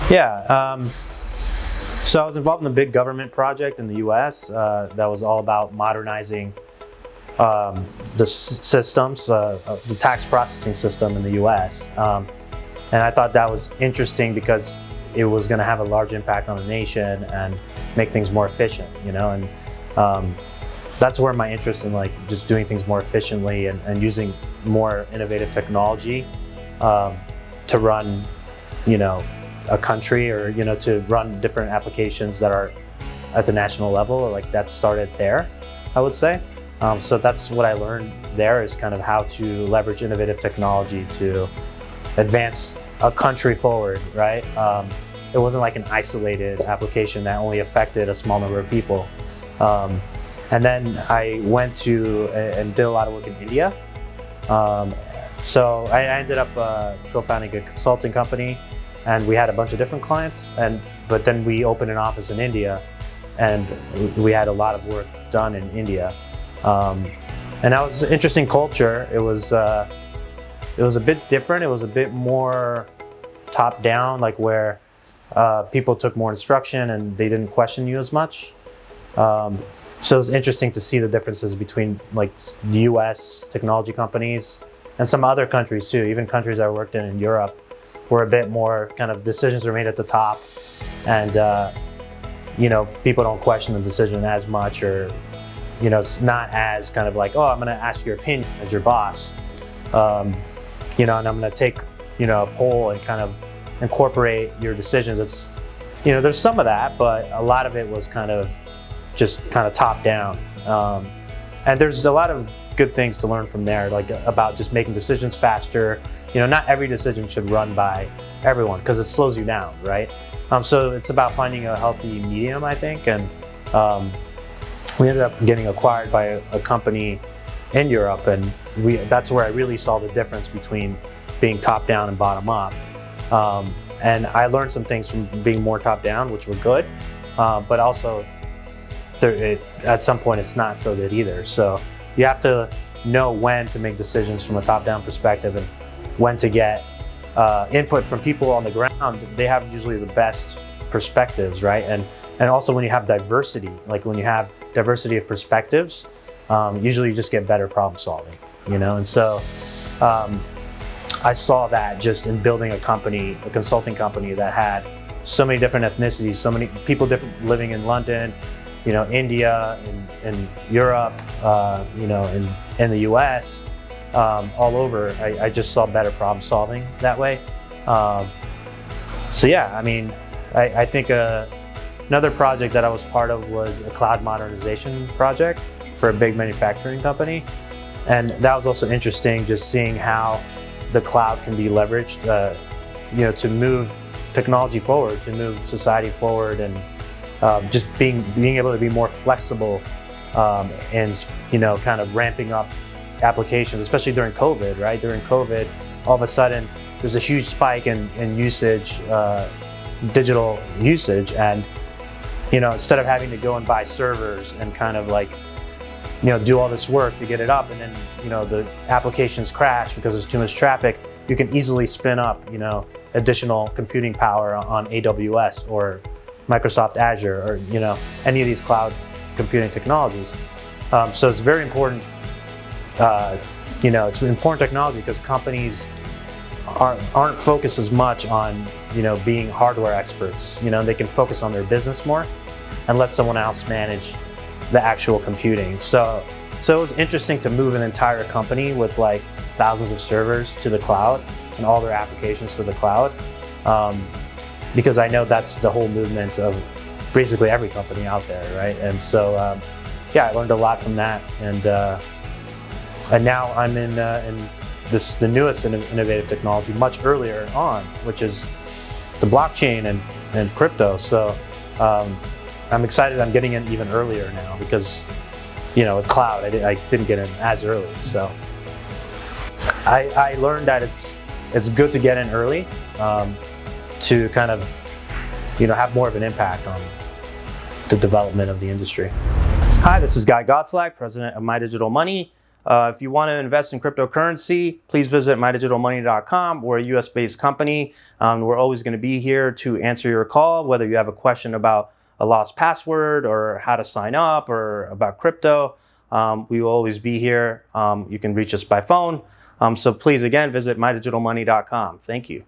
Yeah, so I was involved in a big government project in the US that was all about modernizing the systems, the tax processing system in the US. And I thought that was interesting because it was going to have a large impact on the nation and make things more efficient, and that's where my interest in like just doing things more efficiently and using more innovative technology to run, a country or, to run different applications that are at the national level, like that started there, I would say. So that's what I learned there, is kind of how to leverage innovative technology to advance a country forward, right? It wasn't like an isolated application that only affected a small number of people. And then I went to and did a lot of work in India. So I ended up co-founding a consulting company, and we had a bunch of different clients. But then we opened an office in India, and we had a lot of work done in India. And that was an interesting culture. It was a bit different. It was a bit more top down, like where people took more instruction and they didn't question you as much. So it was interesting to see the differences between like the US technology companies and some other countries too. Even countries I worked in Europe were a bit more kind of decisions are made at the top, and people don't question the decision as much, or it's not as kind of like, oh, I'm going to ask your opinion as your boss, and I'm going to take a poll and kind of incorporate your decisions. It's there's some of that, but a lot of it was kind of top down, and there's a lot of good things to learn from there, like about just making decisions faster. Not every decision should run by everyone because it slows you down, right? So it's about finding a healthy medium, I think, and we ended up getting acquired by a company in Europe, and that's where I really saw the difference between being top down and bottom up. And I learned some things from being more top down, which were good, but also at some point it's not so good either. So you have to know when to make decisions from a top down perspective and when to get input from people on the ground. They have usually the best perspectives, right? And also when you have diversity, like when you have diversity of perspectives, usually you just get better problem solving, And so I saw that just in building a company, a consulting company that had so many different ethnicities, so many people living in London, India, in Europe, in the US, all over. I just saw better problem solving that way. So yeah, I mean, I think another project that I was part of was a cloud modernization project for a big manufacturing company. And that was also interesting, just seeing how the cloud can be leveraged, to move technology forward, to move society forward, and just being able to be more flexible, and kind of ramping up applications, especially during COVID, right? During COVID, all of a sudden, there's a huge spike in usage, digital usage, and instead of having to go and buy servers and kind of like do all this work to get it up, and then the applications crash because there's too much traffic, you can easily spin up additional computing power on AWS or Microsoft Azure, or any of these cloud computing technologies. So it's very important. It's an important technology because companies aren't focused as much on being hardware experts. They can focus on their business more and let someone else manage the actual computing. So it was interesting to move an entire company with like thousands of servers to the cloud and all their applications to the cloud, because I know that's the whole movement of basically every company out there, right? And so I learned a lot from that, and now I'm in the newest innovative technology much earlier on, which is the blockchain and crypto. So I'm excited. I'm getting in even earlier now because, with cloud, I didn't get in as early. So I learned that it's good to get in early, to kind of, have more of an impact on the development of the industry. Hi, this is Gotslak, president of My Digital Money. If you want to invest in cryptocurrency, please visit mydigitalmoney.com. We're a US-based company. We're always going to be here to answer your call, whether you have a question about a lost password or how to sign up or about crypto. We will always be here. You can reach us by phone. So please, again, visit mydigitalmoney.com. Thank you.